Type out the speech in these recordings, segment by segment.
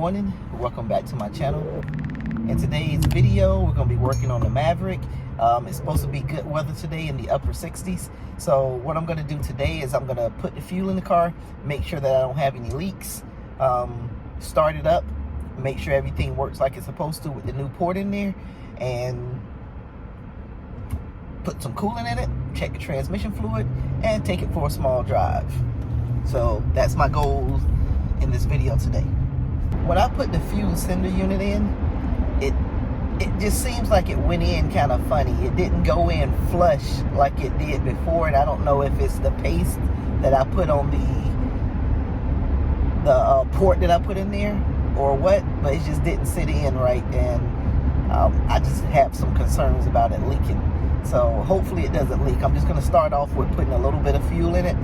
morning. Welcome back to my channel. In today's video, we're going to be working on the Maverick. It's supposed to be good weather today in the upper 60s. So what I'm going to do today is I'm going to put the fuel in the car, make sure that I don't have any leaks, start it up, make sure everything works like it's supposed to with the new port in there, and put some coolant in it, check the transmission fluid, and take it for a small drive. So that's my goal in this video today. When I put the fuel sender unit in, it just seems like it went in kind of funny. It didn't go in flush like it did before, and I don't know if it's the paste that I put on the port that I put in there or what, but it just didn't sit in right, and I just have some concerns about it leaking. So hopefully it doesn't leak. I'm just going to start off with putting a little bit of fuel in it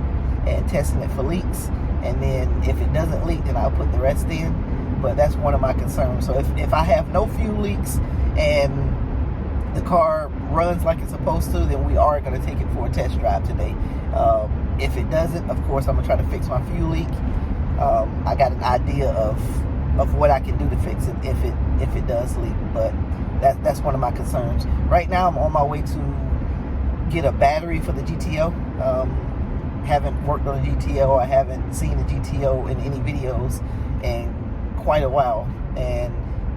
and testing it for leaks, and then if it doesn't leak, then I'll put the rest in. But that's one of my concerns. So if I have no fuel leaks and the car runs like it's supposed to, then we are going to take it for a test drive today. If it doesn't, of course, I'm going to try to fix my fuel leak. I got an idea of what I can do to fix it if it does leak, but that's one of my concerns. Right now, I'm on my way to get a battery for the GTO. Haven't worked on a GTO. I haven't seen a GTO in any videos in quite a while, and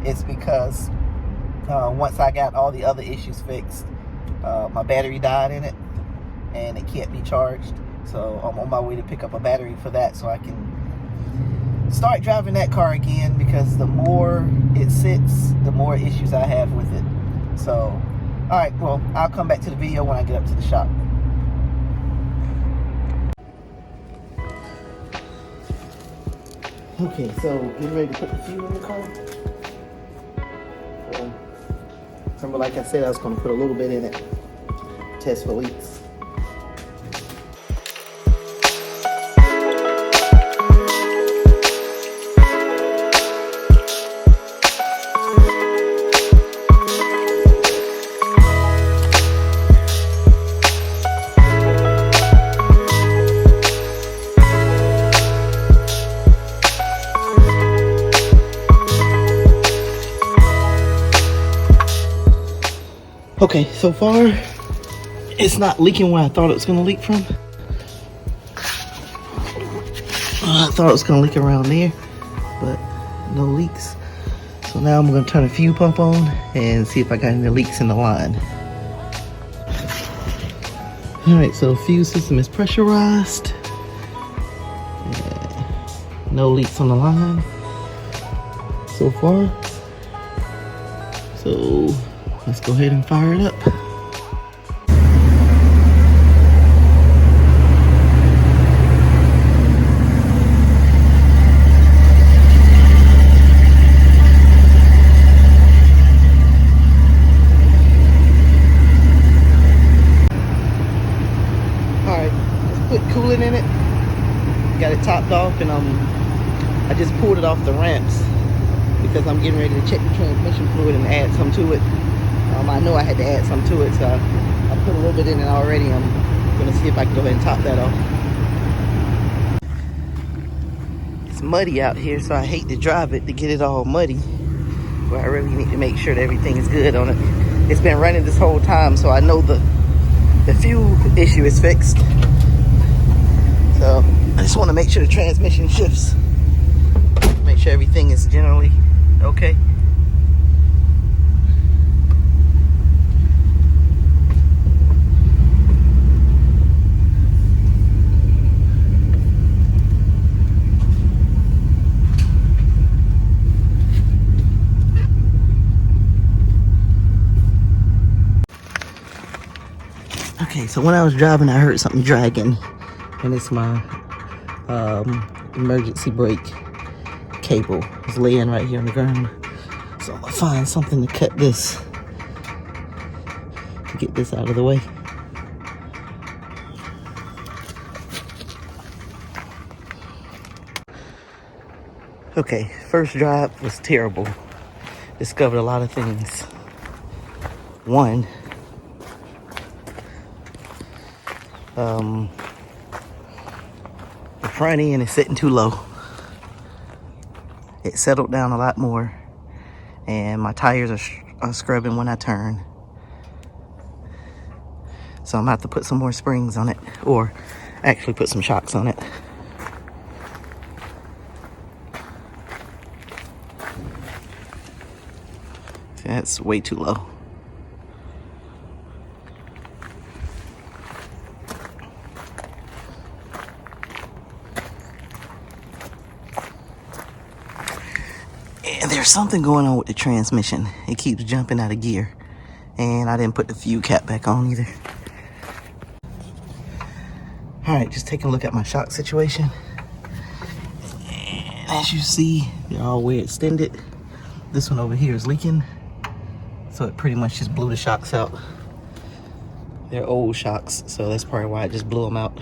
it's because once I got all the other issues fixed, my battery died in it and it can't be charged. So I'm on my way to pick up a battery for that so I can start driving that car again, because the more it sits, the more issues I have with it. So alright, well, I'll come back to the video when I get up to the shop. Okay, so getting ready to put the fuel in the car. Remember, like I said, I was going to put a little bit in it, test for leaks. Okay, so far, it's not leaking where I thought it was going to leak from. I thought it was going to leak around there, but no leaks. So now I'm going to turn the fuel pump on and see if I got any leaks in the line. Alright, so the fuel system is pressurized. No leaks on the line so far. So let's go ahead and fire it up. Alright, let's put coolant in it. Got it topped off, and I just pulled it off the ramps because I'm getting ready to check the transmission fluid and add some to it. I know I had to add some to it, so I put a little bit in it already. I'm gonna see if I can go ahead and top that off. It's muddy out here, so I hate to drive it to get it all muddy. But I really need to make sure that everything is good on it. It's been running this whole time, so I know the fuel issue is fixed. So I just want to make sure the transmission shifts. Make sure everything is generally okay. Okay, so when I was driving, I heard something dragging, and it's my emergency brake cable. It's laying right here on the ground. So I'm gonna find something to cut this, to get this out of the way. Okay, first drive was terrible. Discovered a lot of things. One, the front end is sitting too low. It settled down a lot more, and my tires are scrubbing when I turn. So I'm gonna have to put some more springs on it, or actually put some shocks on it. That's way too low. And there's something going on with the transmission. It keeps jumping out of gear. And I didn't put the fuel cap back on either. All right, just taking a look at my shock situation. And as you see, they're all way extended. This one over here is leaking. So it pretty much just blew the shocks out. They're old shocks, so that's probably why I just blew them out.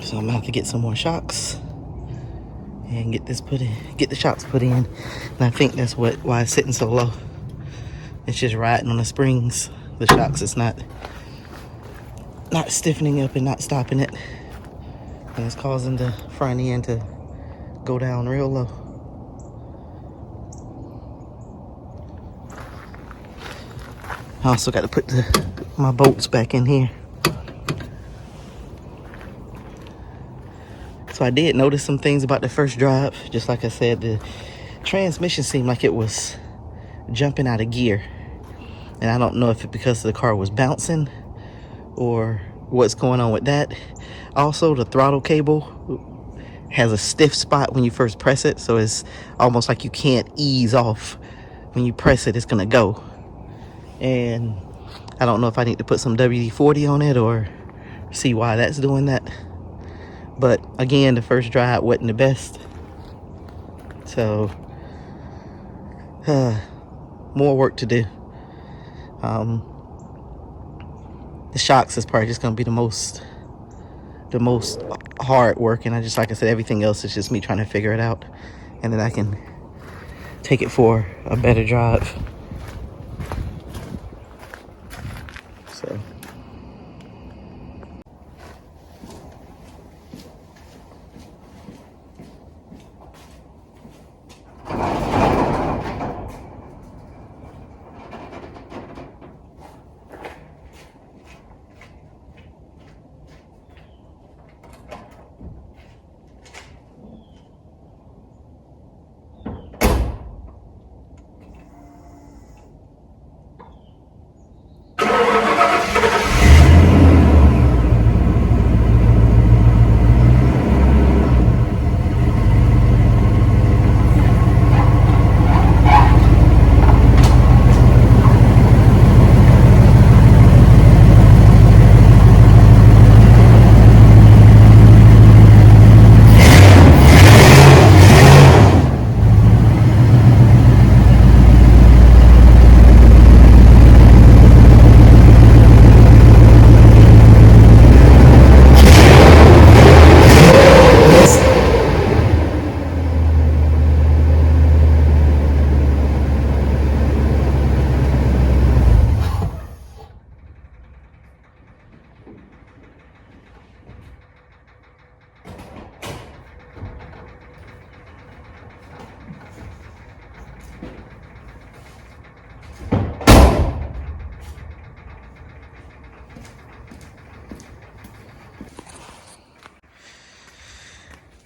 So I'm gonna have to get some more shocks and get the shocks put in. And I think that's why it's sitting so low. It's just riding on the springs. The shocks is not stiffening up and not stopping it. And it's causing the front end to go down real low. I also got to put my bolts back in here. So I did notice some things about the first drive. Just like I said, the transmission seemed like it was jumping out of gear. And I don't know if it's because the car was bouncing or what's going on with that. Also, the throttle cable has a stiff spot when you first press it. So it's almost like you can't ease off. When you press it, it's going to go. And I don't know if I need to put some WD-40 on it or see why that's doing that. But again, the first drive wasn't the best. So, more work to do. The shocks is probably just gonna be the most hard work, and like I said, everything else is just me trying to figure it out, and then I can take it for a better drive. So.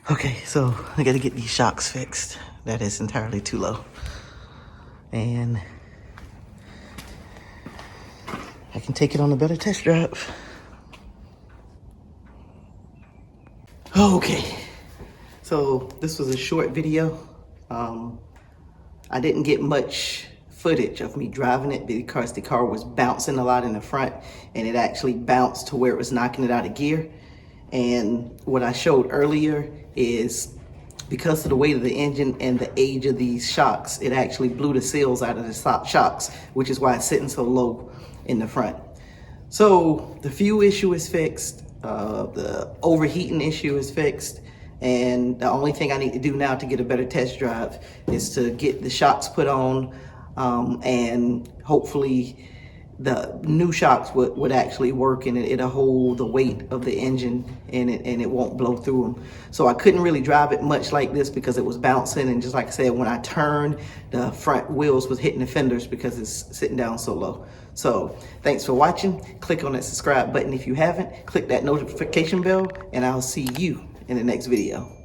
Okay, so I gotta get these shocks fixed. That is entirely too low. And I can take it on a better test drive. Okay, so this was a short video. I didn't get much footage of me driving it because the car was bouncing a lot in the front, and it actually bounced to where it was knocking it out of gear. And what I showed earlier is because of the weight of the engine and the age of these shocks, it actually blew the seals out of the shocks, which is why it's sitting so low in the front. So the fuel issue is fixed, the overheating issue is fixed, and the only thing I need to do now to get a better test drive is to get the shocks put on, and hopefully the new shocks would actually work, and it'll hold the weight of the engine and it won't blow through them. So I couldn't really drive it much like this because it was bouncing, and just like I said, when I turned, the front wheels was hitting the fenders because it's sitting down so low. So thanks for watching. Click on that subscribe button if you haven't. Click that notification bell, and I'll see you in the next video.